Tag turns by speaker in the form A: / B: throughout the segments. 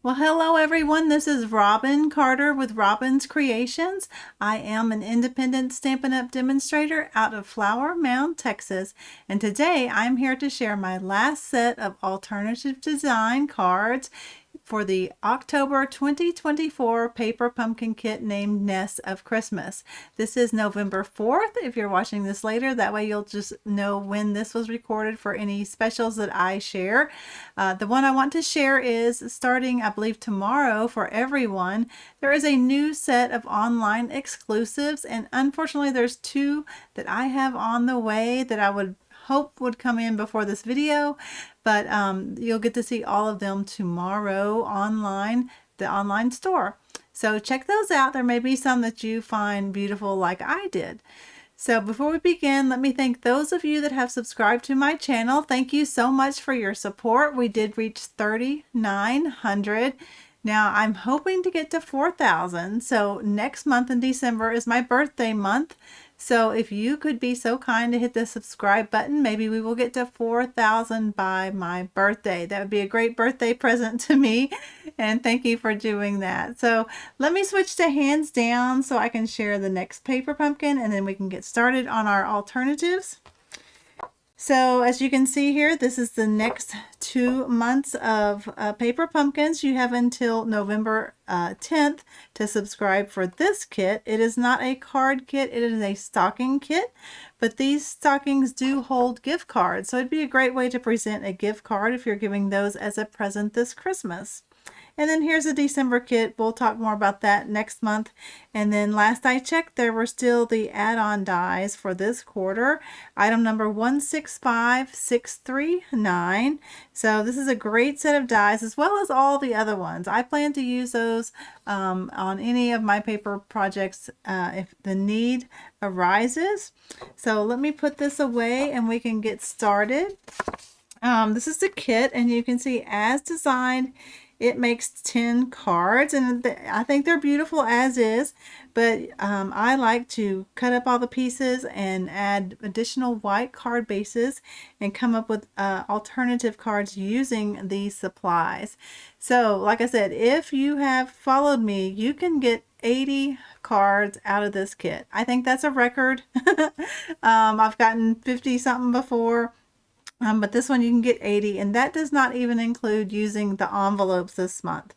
A: Well, hello everyone. This is Robin Carter with Robin's Creations. I am an independent Stampin' Up! Demonstrator out of Flower Mound, Texas. And today I'm here to share my last set of alternative design cards for the October 2024 paper pumpkin kit named Nest of Christmas. This is November 4th. If you're watching this later, that way you'll just know when this was recorded for any specials that I share. The one I want to share is starting, I believe, tomorrow for everyone. There is a new set of online exclusives, and unfortunately there's two that I have on the way that I would hope would come in before this video, but you'll get to see all of them tomorrow online, the online store. So check those out. There may be some that you find beautiful like I did. So before we begin, let me thank those of you that have subscribed to my channel. Thank you so much for your support. We did reach 3,900. Now I'm hoping to get to 4,000. So next month in December is my birthday month. So if you could be so kind to hit the subscribe button, maybe we will get to 4,000 by my birthday. That would be a great birthday present to me. And thank you for doing that. So let me switch to hands down so I can share the next paper pumpkin, and then we can get started on our alternatives. So as you can see here, this is the next 2 months of paper pumpkins. You have until November 10th to subscribe for this kit. It is not a card kit, it is a stocking kit, but these stockings do hold gift cards. So it'd be a great way to present a gift card if you're giving those as a present this Christmas. And then here's a December kit. We'll talk more about that next month. And then last I checked, there were still the add-on dies for this quarter. Item number 165639. So this is a great set of dies as well as all the other ones. I plan to use those on any of my paper projects if the need arises. So let me put this away and we can get started. This is the kit, and you can see as designed, it makes 10 cards, and I think they're beautiful as is, but I like to cut up all the pieces and add additional white card bases and come up with alternative cards using these supplies. So like I said, if you have followed me, you can get 80 cards out of this kit. I think that's a record. I've gotten 50 something before. But this one you can get 80, and that does not even include using the envelopes this month.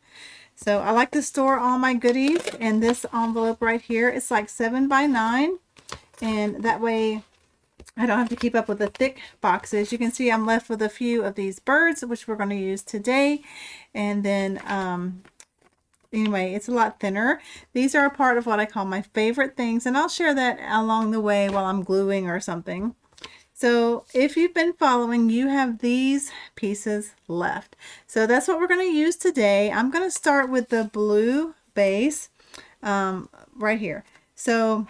A: So I like to store all my goodies in this envelope right here. It's like 7 by 9, and that way I don't have to keep up with the thick boxes. You can see I'm left with a few of these birds, which we're going to use today. And then anyway, it's a lot thinner. These are a part of what I call my favorite things, and I'll share that along the way while I'm gluing or something. So if you've been following, you have these pieces left. So that's what we're going to use today. I'm going to start with the blue base right here. So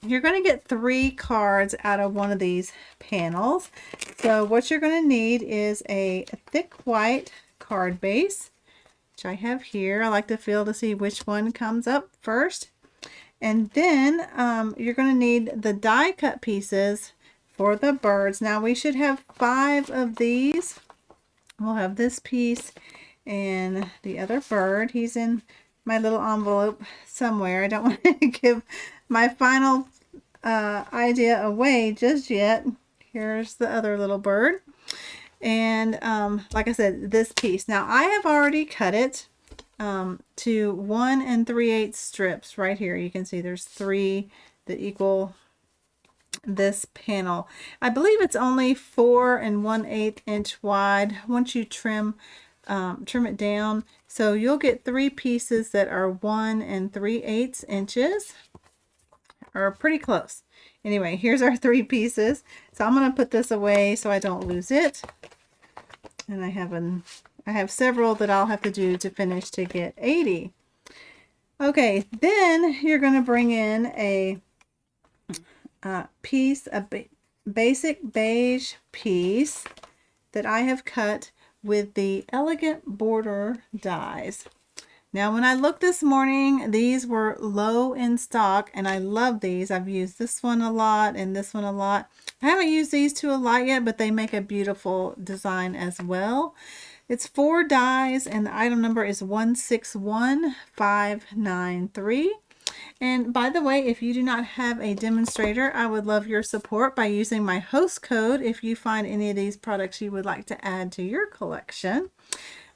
A: you're going to get 3 cards out of one of these panels. So what you're going to need is a thick white card base, which I have here. I like to feel to see which one comes up first. And then you're going to need the die cut pieces for the birds. Now we should have 5 of these. We'll have this piece and the other bird. He's in my little envelope somewhere. I don't want to give my final idea away just yet. Here's the other little bird. And like I said, this piece. Now I have already cut it to 1 3/8 strips right here. You can see there's 3 that equal this panel. I believe it's only 4 1/8 inch wide once you trim it down. So you'll get 3 pieces that are 1 3/8 inches, or pretty close. Anyway, here's our 3 pieces. So I'm going to put this away so I don't lose it. And I have several that I'll have to do to finish to get 80. Okay, then you're going to bring in a piece, a basic beige piece that I have cut with the elegant border dies. Now, when I looked this morning, these were low in stock, and I love these. I've used this one a lot and this one a lot. I haven't used these two a lot yet, but they make a beautiful design as well. It's 4 dies, and the item number is 161593. And by the way, if you do not have a demonstrator, I would love your support by using my host code if you find any of these products you would like to add to your collection.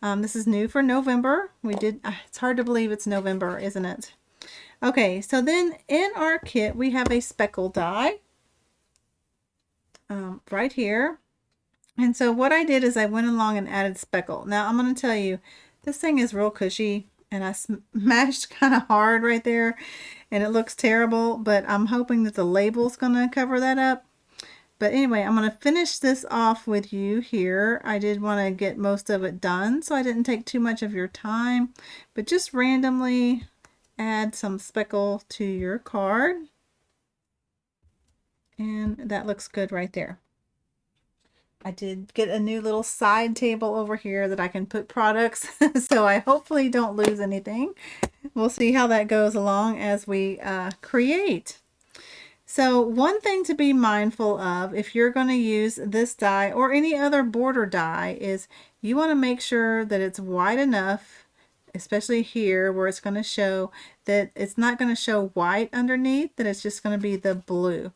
A: This is new for November. It's hard to believe it's November, isn't it? Okay, so then in our kit, we have a speckle die right here. And so what I did is I went along and added speckle. Now I'm going to tell you, this thing is real cushy, and I smashed kind of hard right there, and it looks terrible, but I'm hoping that the label's going to cover that up. But anyway, I'm going to finish this off with you here. I did want to get most of it done, so I didn't take too much of your time, but just randomly add some speckle to your card. And that looks good right there. I did get a new little side table over here that I can put products, so I hopefully don't lose anything. We'll see how that goes along as we create. So one thing to be mindful of if you're going to use this die or any other border die is you want to make sure that it's wide enough, especially here where it's going to show that it's not going to show white underneath, that it's just going to be the blue.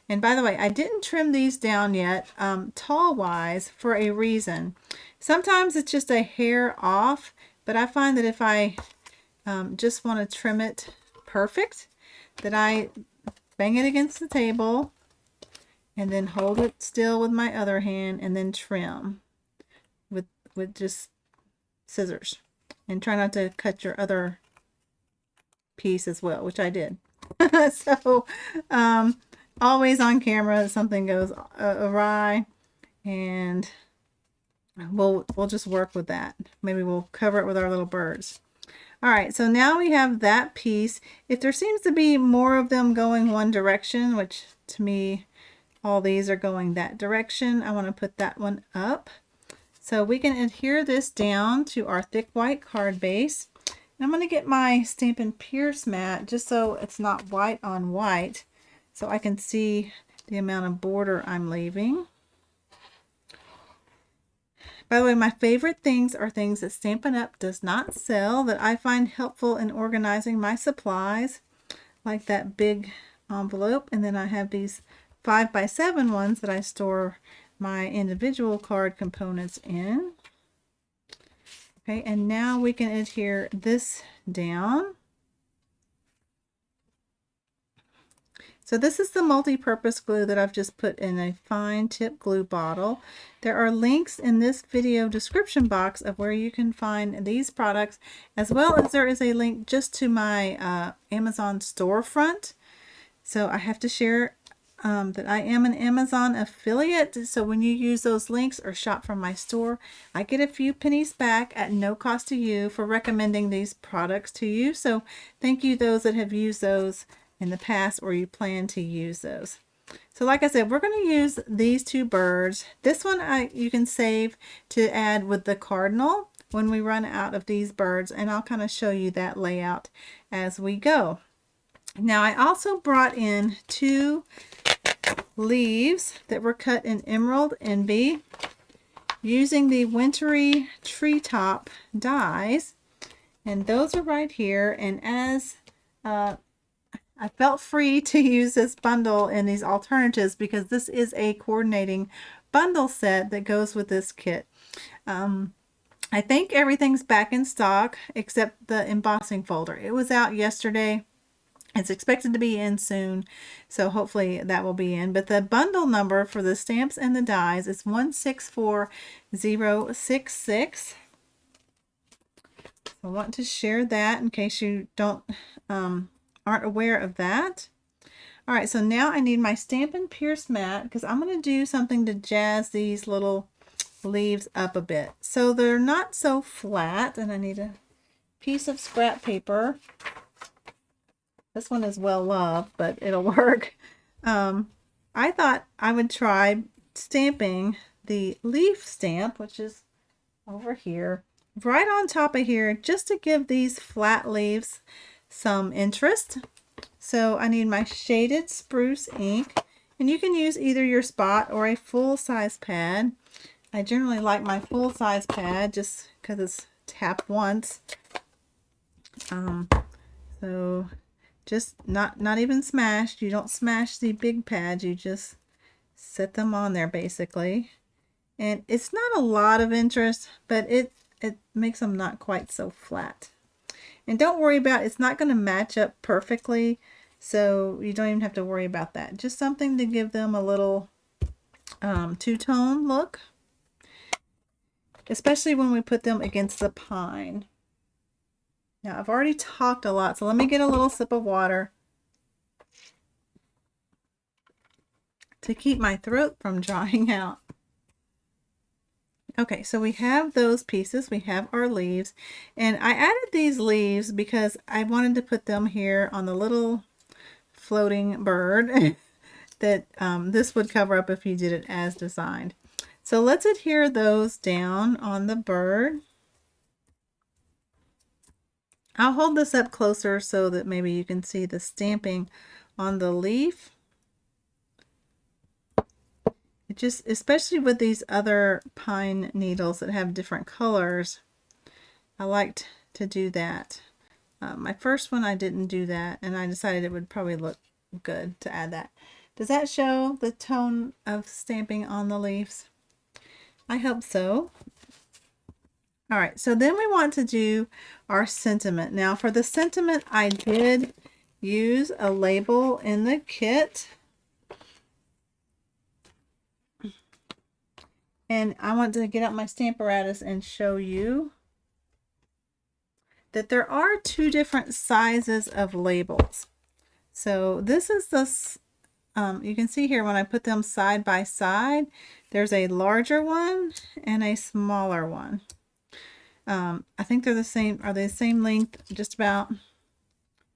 A: And by the way, I didn't trim these down yet tall wise for a reason. Sometimes it's just a hair off, but I find that if I just want to trim it perfect, that I bang it against the table and then hold it still with my other hand and then trim with just scissors, and try not to cut your other piece as well, which I did. So always on camera something goes awry, and we'll just work with that. Maybe we'll cover it with our little birds. All right, so now we have that piece. If there seems to be more of them going one direction, which to me, all these are going that direction, I want to put that one up. So we can adhere this down to our thick white card base. And I'm going to get my Stampin' Pierce mat just so it's not white on white, so I can see the amount of border I'm leaving. By the way, my favorite things are things that Stampin' Up! Does not sell that I find helpful in organizing my supplies, like that big envelope. And then I have these 5x7 ones that I store my individual card components in. Okay, and now we can adhere this down. So this is the multi-purpose glue that I've just put in a fine tip glue bottle. There are links in this video description box of where you can find these products, as well as there is a link just to my Amazon storefront. So I have to share that I am an Amazon affiliate. So when you use those links or shop from my store, I get a few pennies back at no cost to you for recommending these products to you. So thank you those that have used those in the past or you plan to use those. So like I said, we're going to use these two birds. This one you can save to add with the cardinal when we run out of these birds, and I'll kind of show you that layout as we go. Now I also brought in 2 leaves that were cut in Emerald Envy using the Wintry Treetop dies, and those are right here. And as I felt free to use this bundle in these alternatives because this is a coordinating bundle set that goes with this kit. I think everything's back in stock except the embossing folder. It was out yesterday. It's expected to be in soon, so hopefully that will be in. But the bundle number for the stamps and the dies is 164066. I want to share that in case you aren't aware of that. All right, so now I need my Stampin' Pierce mat because I'm going to do something to jazz these little leaves up a bit. So they're not so flat, and I need a piece of scrap paper. This one is well loved, but it'll work. I thought I would try stamping the leaf stamp, which is over here, right on top of here just to give these flat leaves some interest. So I need my shaded spruce ink, and you can use either your spot or a full-size pad. I generally like my full-size pad just because it's tap once. So just not even smashed. You don't smash the big pads, you just set them on there basically. And it's not a lot of interest, but it makes them not quite so flat. And don't worry about, it's not going to match up perfectly, so you don't even have to worry about that. Just something to give them a little two-tone look, especially when we put them against the pine. Now, I've already talked a lot, so let me get a little sip of water to keep my throat from drying out. Okay, so we have those pieces, we have our leaves, and I added these leaves because I wanted to put them here on the little floating bird that this would cover up if you did it as designed. So let's adhere those down on the bird. I'll hold this up closer so that maybe you can see the stamping on the leaf. It just, especially with these other pine needles that have different colors, I liked to do that. My first one I didn't do that, and I decided it would probably look good to add that. Does that show the tone of stamping on the leaves? I hope so. All right, so then we want to do our sentiment. Now for the sentiment, I did use a label in the kit. And I want to get out my Stamparatus and show you that there are two different sizes of labels. So this is this, you can see here when I put them side by side, there's a larger one and a smaller one. I think they're the same, are they the same length, just about.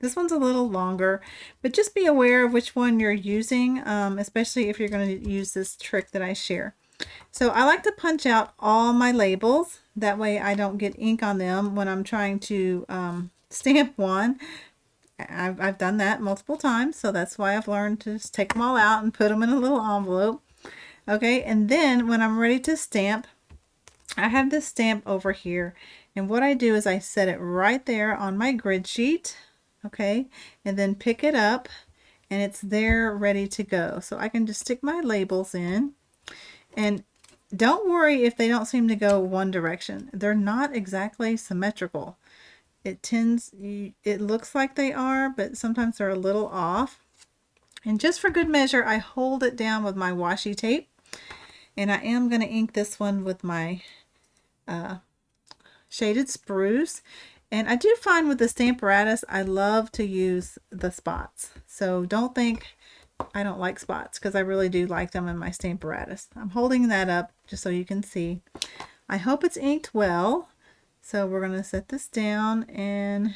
A: This one's a little longer, but just be aware of which one you're using, especially if you're going to use this trick that I share. So I like to punch out all my labels. That way I don't get ink on them when I'm trying to stamp one. I've done that multiple times, so that's why I've learned to just take them all out and put them in a little envelope. Okay, and then when I'm ready to stamp, I have this stamp over here. And what I do is I set it right there on my grid sheet. Okay, and then pick it up and it's there ready to go. So I can just stick my labels in. And don't worry if they don't seem to go one direction. They're not exactly symmetrical. It looks like they are, but sometimes they're a little off. And just for good measure, I hold it down with my washi tape. And I am going to ink this one with my shaded spruce. And I do find with the Stamparatus, I love to use the spots. So don't think I don't like spots, because I really do like them in my Stamparatus. I'm holding that up just so you can see. I hope it's inked well. So we're going to set this down and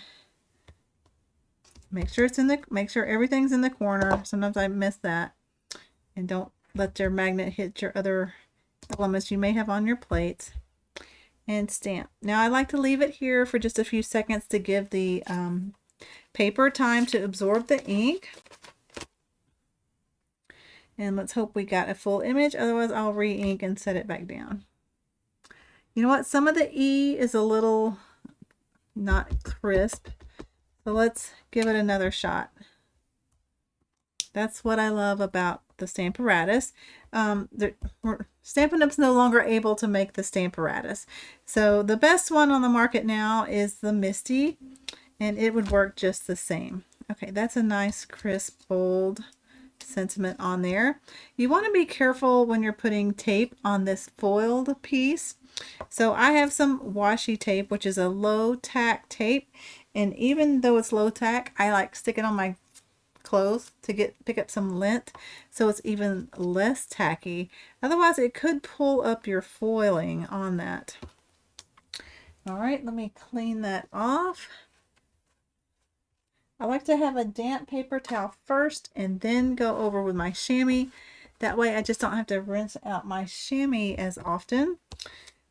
A: make sure everything's in the corner. Sometimes I miss that. And don't let your magnet hit your other elements you may have on your plates. And stamp. Now I like to leave it here for just a few seconds to give the paper time to absorb the ink. And let's hope we got a full image, otherwise I'll re-ink and set it back down. You know what? Some of the E is a little not crisp, so let's give it another shot. That's what I love about the Stamparatus. Stampin' Up's no longer able to make the Stamparatus. So the best one on the market now is the Misty, and it would work just the same. Okay, that's a nice, crisp, bold sentiment on there. You want to be careful when you're putting tape on this foiled piece. So I have some washi tape, which is a low tack tape, and even though it's low tack, I like stick it on my clothes to pick up some lint so it's even less tacky. Otherwise it could pull up your foiling on that. All right, let me clean that off. I like to have a damp paper towel first and then go over with my chamois. That way I just don't have to rinse out my chamois as often.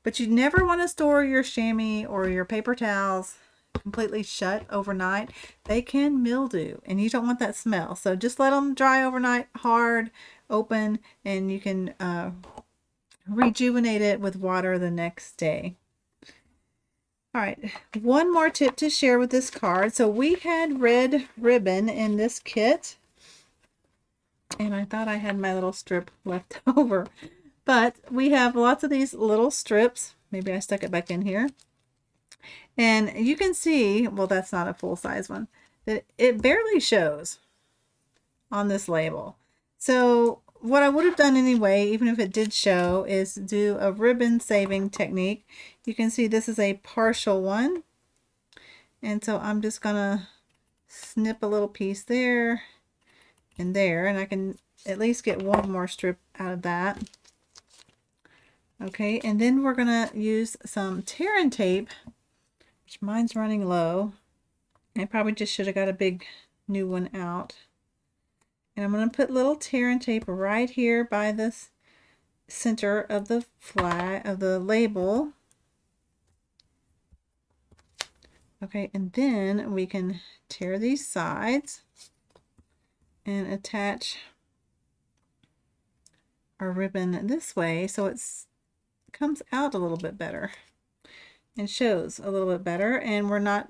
A: But you never want to store your chamois or your paper towels completely shut overnight. They can mildew and you don't want that smell. So just let them dry overnight, hard, open, and you can rejuvenate it with water the next day. All right, one more tip to share with this card. So we had red ribbon in this kit, and I thought I had my little strip left over, but we have lots of these little strips. Maybe I stuck it back in here. And you can see, well, that's not a full-size one, that it barely shows on this label. So what I would have done anyway, even if it did show, is do a ribbon saving technique. You can see this is a partial one. And so I'm just gonna snip a little piece there and there, and I can at least get one more strip out of that. Okay, and then we're gonna use some tear and tape, which mine's running low. I probably just should have got a big new one out. And I'm going to put little tear and tape right here by the center of the flag of the label. Okay, and then we can tear these sides and attach our ribbon this way so it comes out a little bit better and shows a little bit better, and we're not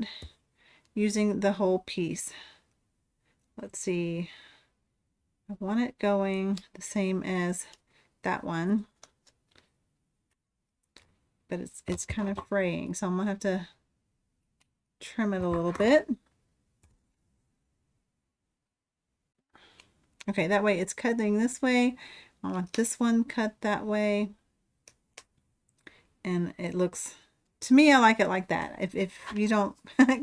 A: using the whole piece. Let's see. I want it going the same as that one, but it's kind of fraying, so I'm gonna have to trim it a little bit. Okay, that way it's cutting this way. I want this one cut that way, and it looks, to me, I like it like that. If you don't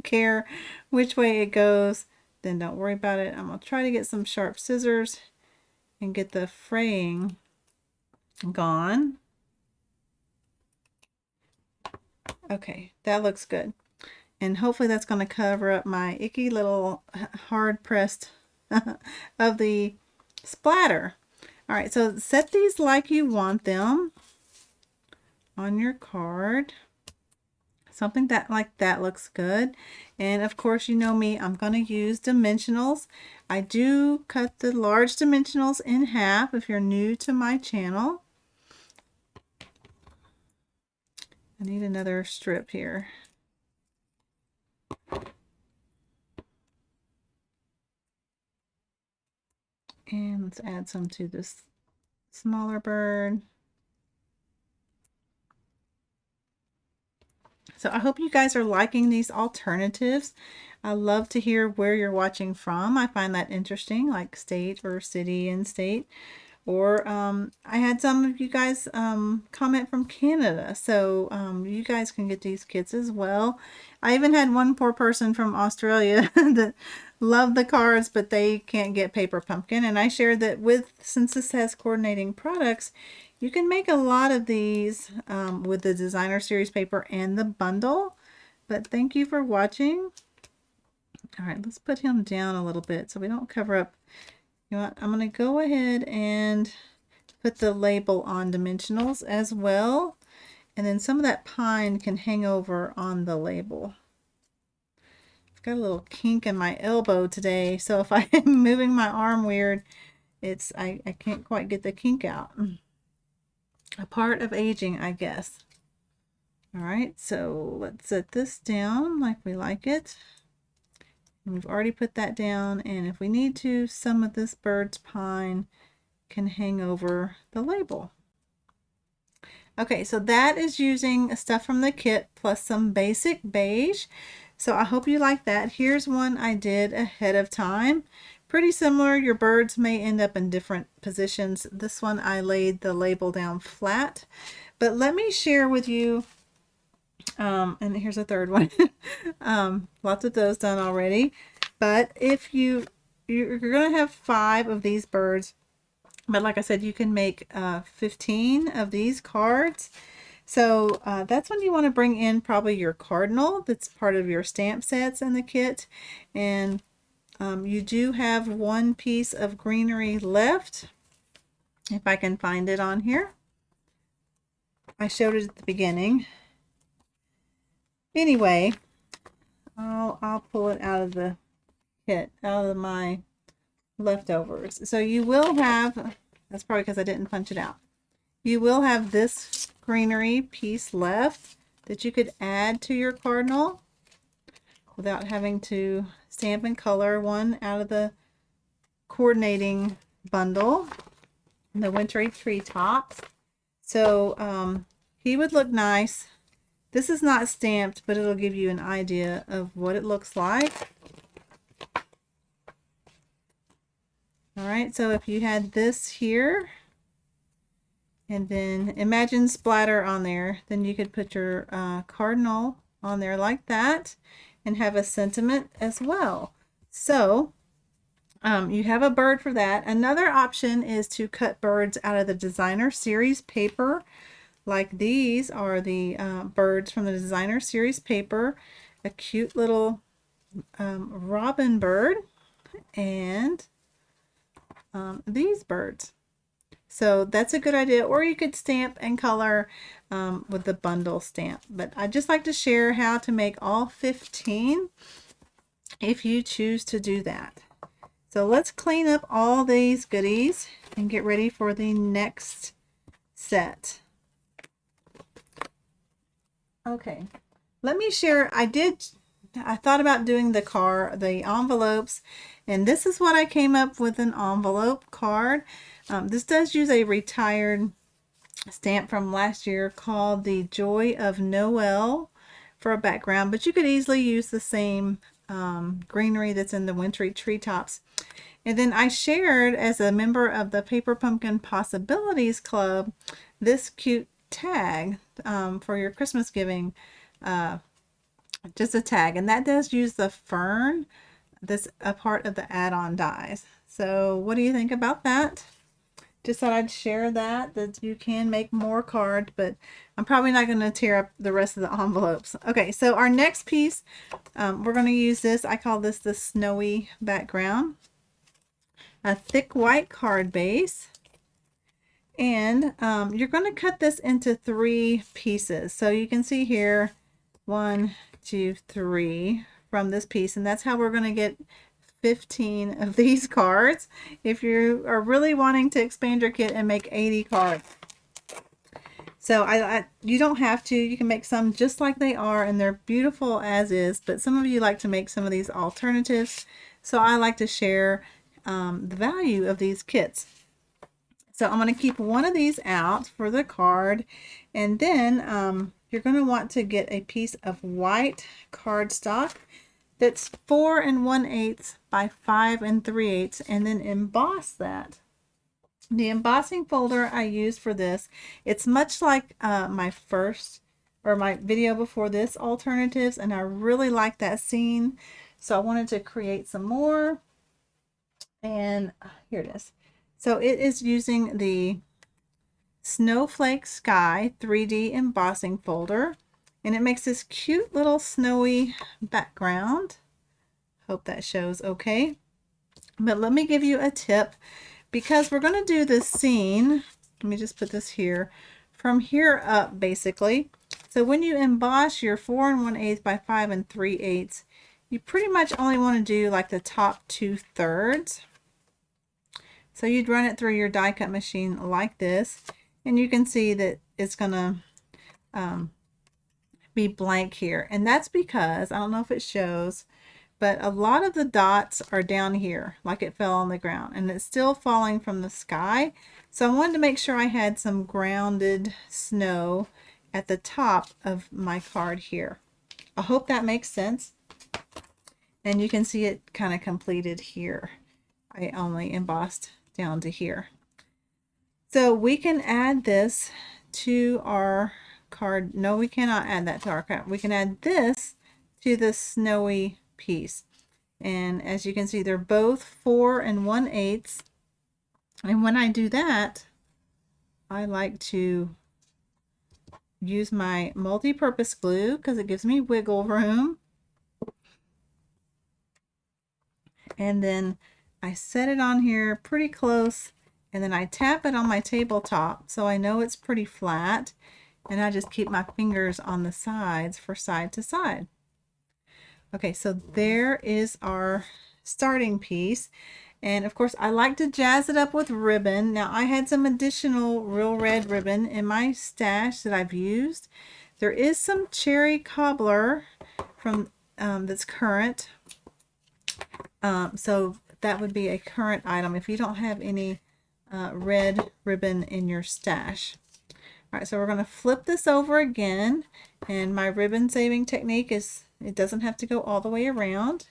A: care which way it goes, then don't worry about it. I'm gonna try to get some sharp scissors and get the fraying gone. Okay, that looks good. And hopefully that's going to cover up my icky little hard pressed of the splatter. All right, so set these like you want them on your card. Something that like that looks good. And of course, you know me, I'm going to use dimensionals. I do cut the large dimensionals in half if you're new to my channel. I need another strip here. And let's add some to this smaller bird. So I hope you guys are liking these alternatives. I love to hear where you're watching from. I find that interesting, like state or city and state. Or I had some of you guys comment from Canada, so you guys can get these kits as well. I even had one poor person from Australia that loved the cards, but they can't get paper pumpkin. And I shared that since this has coordinating products, you can make a lot of these with the designer series paper and the bundle. But thank you for watching. All right, let's put him down a little bit so we don't cover up. You know what? I'm going to go ahead and put the label on dimensionals as well. And then some of that pine can hang over on the label. I've got a little kink in my elbow today, so if I am moving my arm weird, I can't quite get the kink out. A part of aging, I guess. All right, so let's set this down like we like it. And we've already put that down, and if we need to, some of this bird's pine can hang over the label. Okay, so that is using stuff from the kit plus some basic beige. So I hope you like that. Here's one I did ahead of time. Pretty similar. Your birds may end up in different positions. This one I laid the label down flat. But let me share with you, and here's a third one. Lots of those done already. But if you're going to have 5 of these birds, but like I said, you can make 15 of these cards. So that's when you want to bring in probably your cardinal that's part of your stamp sets in the kit. And you do have one piece of greenery left, if I can find it on here. I showed it at the beginning. Anyway, I'll pull it out of the kit, out of my leftovers. So you will have, that's probably because I didn't punch it out. You will have this greenery piece left that you could add to your cardinal without having to stamp and color one out of the coordinating bundle, the wintry treetops. So he would look nice. This is not stamped, but it'll give you an idea of what it looks like. All right, so if you had this here, and then imagine splatter on there, then you could put your cardinal on there like that and have a sentiment as well. So you have a bird for that. Another option is to cut birds out of the designer series paper. Like these are the birds from the designer series paper. A cute little robin bird and these birds. So that's a good idea. Or you could stamp and color with the bundle stamp. But I just like to share how to make all 15 if you choose to do that. So let's clean up all these goodies and get ready for the next set. Okay, let me share. I thought about doing the envelopes, and this is what I came up with, an envelope card. This does use a retired stamp from last year called the Joy of Noel for a background, but you could easily use the same greenery that's in the wintry treetops. And then I shared, as a member of the Paper Pumpkin Possibilities Club, this cute tag for your Christmas giving, just a tag, and that does use the fern that's a part of the add-on dies. So what do you think about that? Just thought I'd share that you can make more cards, but I'm probably not going to tear up the rest of the envelopes. Okay, so our next piece, we're going to use this. I call this the snowy background. A thick white card base. And you're going to cut this into 3 pieces. So you can see here, 1, 2, 3 from this piece. And that's how we're going to get 15 of these cards if you are really wanting to expand your kit and make 80 cards. So you don't have to. You can make some just like they are, and they're beautiful as is, but some of you like to make some of these alternatives. So I like to share the value of these kits. So I'm going to keep one of these out for the card, and then you're going to want to get a piece of white cardstock that's 4 1/8 by 5 3/8, and then emboss that. The embossing folder I used for this, it's much like my video before this, alternatives, and I really like that scene, so I wanted to create some more. And here it is. So it is using the Snowflake Sky 3D embossing folder, and it makes this cute little snowy background. Hope that shows okay. But let me give you a tip, because we're going to do this scene. Let me just put this here, from here up basically. So when you emboss your 4 1/8 by 5 3/8, you pretty much only want to do like the top 2/3. So you'd run it through your die cut machine like this, and you can see that it's going to be blank here. And that's because, I don't know if it shows, but a lot of the dots are down here, like it fell on the ground, and it's still falling from the sky. So I wanted to make sure I had some grounded snow at the top of my card here. I hope that makes sense. And you can see it kind of completed here. I only embossed down to here. So we can add this to our card. No, we cannot add that to our card. We can add this to the snowy piece. And as you can see, they're both 4 1/8. And when I do that, I like to use my multi-purpose glue because it gives me wiggle room. And then I set it on here pretty close, and then I tap it on my tabletop so I know it's pretty flat. And I just keep my fingers on the sides for side to side. Okay, so there is our starting piece. And of course, I like to jazz it up with ribbon. Now, I had some additional real red ribbon in my stash that I've used. There is some cherry cobbler from that's current. So that would be a current item if you don't have any red ribbon in your stash. All right, so we're going to flip this over again, and my ribbon saving technique is it doesn't have to go all the way around.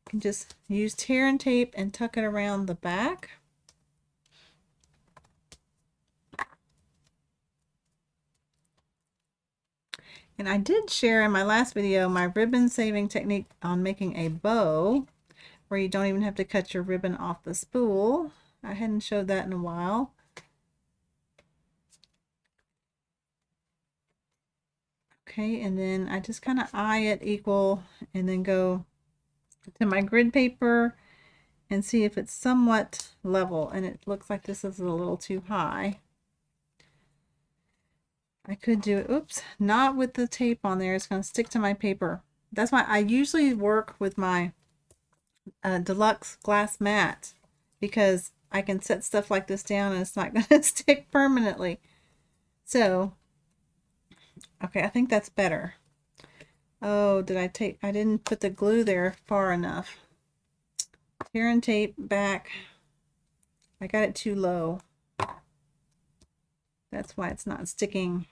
A: You can just use tear and tape and tuck it around the back. And I did share in my last video my ribbon saving technique on making a bow where you don't even have to cut your ribbon off the spool. I hadn't showed that in a while. Okay, and then I just kind of eye it equal and then go to my grid paper and see if it's somewhat level, and it looks like this is a little too high. I could do it, oops, not with the tape on there. It's going to stick to my paper. That's why I usually work with my deluxe glass mat, because I can set stuff like this down and it's not going to stick permanently. So, okay, I think that's better. Oh, I didn't put the glue there far enough. Tear and tape back. I got it too low. That's why it's not sticking.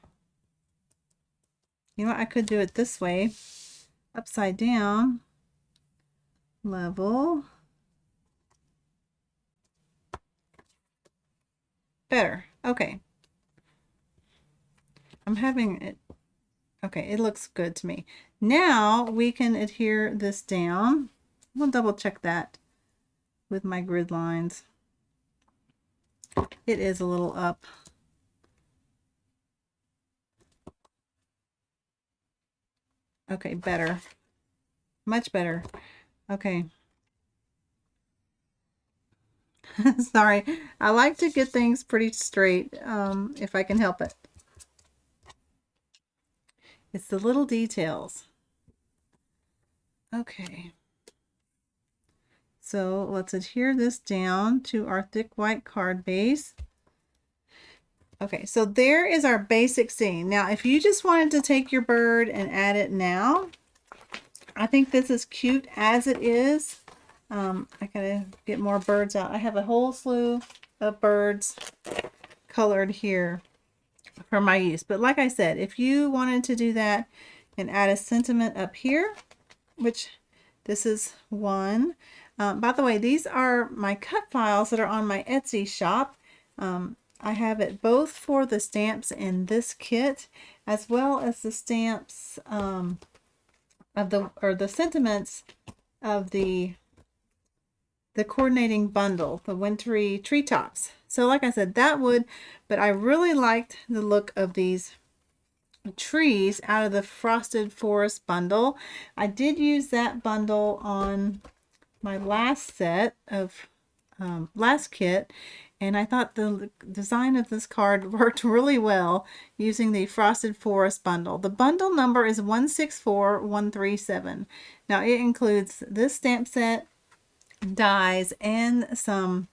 A: You know what? I could do it this way. Upside down. Level. Better. Okay. I'm having it. Okay, it looks good to me. Now we can adhere this down. We'll double check that with my grid lines. It is a little up. Okay, better. Much better. Okay. Sorry. I like to get things pretty straight if I can help it. It's the little details. Okay. So let's adhere this down to our thick white card base. Okay, so there is our basic scene. Now, if you just wanted to take your bird and add it now, I think this is cute as it is. I gotta get more birds out. I have a whole slew of birds colored here for my use. But like I said, if you wanted to do that and add a sentiment up here, which this is one. By the way, these are my cut files that are on my Etsy shop. I have it both for the stamps in this kit, as well as the stamps of the sentiments of the coordinating bundle, the wintry treetops. So like I said, that would, but I really liked the look of these trees out of the Frosted Forest bundle. I did use that bundle on my last set of last kit, and I thought the design of this card worked really well using the Frosted Forest bundle. The bundle number is 164137. Now it includes this stamp set, dies, and some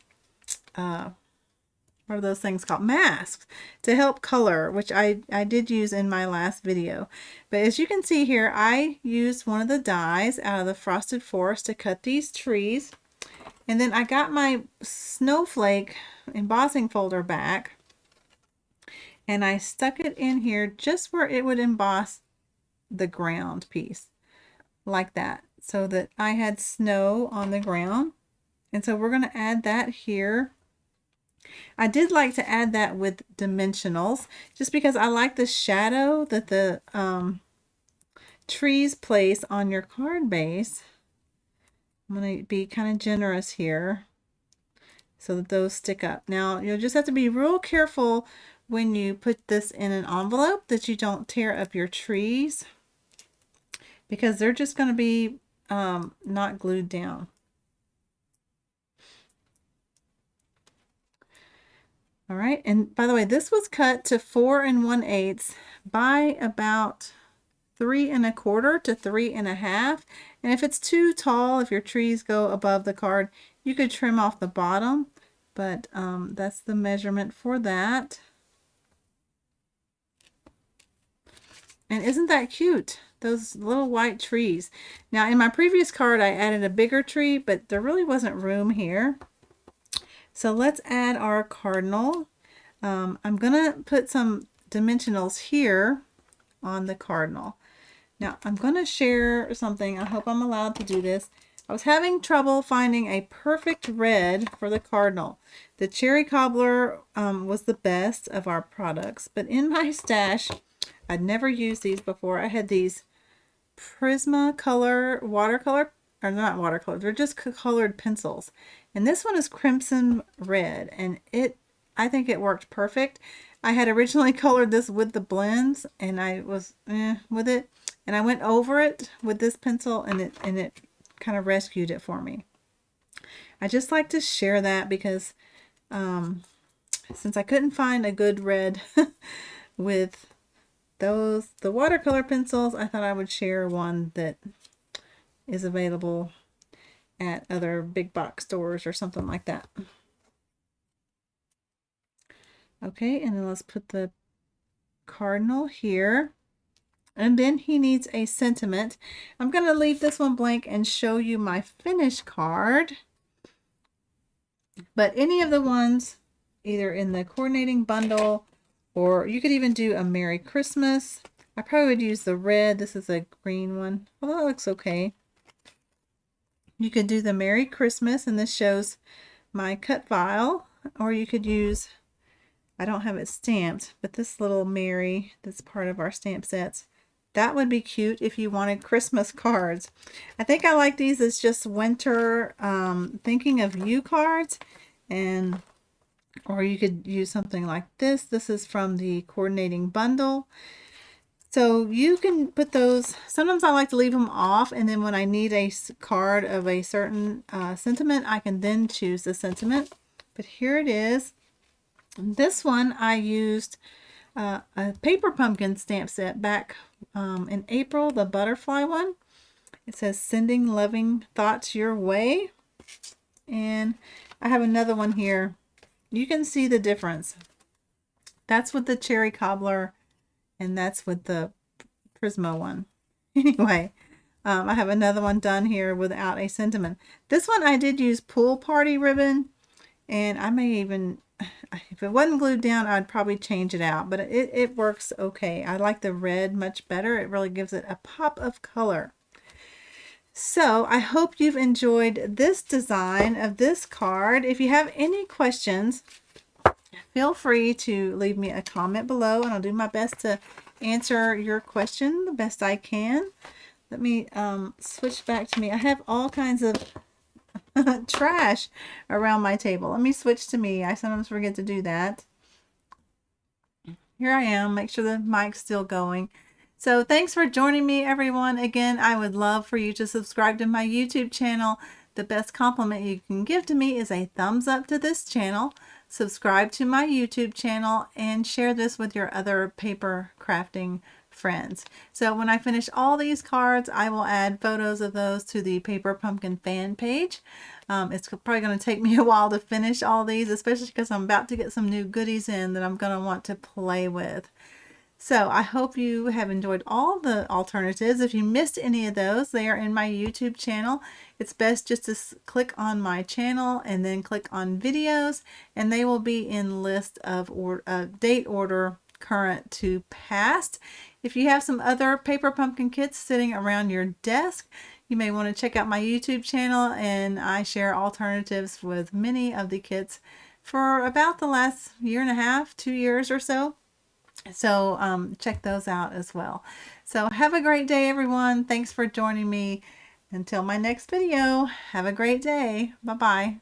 A: what are those things called? Masks to help color, which I did use in my last video. But as you can see here, I used one of the dies out of the Frosted Forest to cut these trees. And then I got my snowflake embossing folder back, and I stuck it in here just where it would emboss the ground piece, like that, so that I had snow on the ground. And so we're going to add that here. I did like to add that with dimensionals, just because I like the shadow that the trees place on your card base. I'm going to be kind of generous here so that those stick up. Now, you'll just have to be real careful when you put this in an envelope that you don't tear up your trees, because they're just going to be not glued down. All right, and by the way, this was cut to 4 1/8 by about 3 1/4 to 3 1/2. And if it's too tall, if your trees go above the card, you could trim off the bottom, but that's the measurement for that. And isn't that cute? Those little white trees. Now in my previous card, I added a bigger tree, but there really wasn't room here. So let's add our cardinal. I'm gonna put some dimensionals here on the cardinal. Now I'm gonna share something. I hope I'm allowed to do this. I was having trouble finding a perfect red for the cardinal. The cherry cobbler was the best of our products, but in my stash, I'd never used these before. I had these Prismacolor watercolor, or not watercolor, they're just colored pencils. And this one is crimson red, and I think it worked perfect. I had originally colored this with the blends, and I was with it, and I went over it with this pencil, and it kind of rescued it for me. I just like to share that because since I couldn't find a good red with the watercolor pencils, I thought I would share one that is available at other big box stores or something like that. Okay, and then let's put the cardinal here. And then he needs a sentiment. I'm going to leave this one blank and show you my finished card. But any of the ones, either in the coordinating bundle, or you could even do a Merry Christmas. I probably would use the red. This is a green one. Well, that looks okay. You could do the Merry Christmas, and this shows my cut file. Or you could use, I don't have it stamped, but this little Merry that's part of our stamp sets. That would be cute if you wanted Christmas cards. I think I like these as just winter thinking of you cards. Or you could use something like this. This is from the coordinating bundle. So you can put those. Sometimes I like to leave them off, and then when I need a card of a certain sentiment, I can then choose the sentiment. But here it is. This one I used a paper pumpkin stamp set back in April, the butterfly one. It says sending loving thoughts your way. And I have another one here. You can see the difference. That's with the cherry cobbler, and that's with the Prisma one. Anyway, I have another one done here without a sentiment. This one I did use pool party ribbon, and I may even, if it wasn't glued down, I'd probably change it out, but it works okay. I like the red much better. It really gives it a pop of color. So I hope you've enjoyed this design of this card. If you have any questions, feel free to leave me a comment below, and I'll do my best to answer your question the best I can. Let me switch back to me. I have all kinds of trash around my table. Let me switch to me. I sometimes forget to do that. Here I am. Make sure the mic's still going. So thanks for joining me, everyone. Again, I would love for you to subscribe to my YouTube channel. The best compliment you can give to me is a thumbs up to this channel. Subscribe to my YouTube channel and share this with your other paper crafting friends. So when I finish all these cards, I will add photos of those to the Paper Pumpkin fan page. It's probably going to take me a while to finish all these, especially because I'm about to get some new goodies in that I'm going to want to play with. So I hope you have enjoyed all the alternatives. If you missed any of those, they are in my YouTube channel. It's best just to click on my channel and then click on videos, and they will be in list of date order current to past. If you have some other paper pumpkin kits sitting around your desk, you may want to check out my YouTube channel, and I share alternatives with many of the kits for about the last year and a half, 2 years or so. So check those out as well. So have a great day, everyone. Thanks for joining me. Until my next video, have a great day. Bye-bye.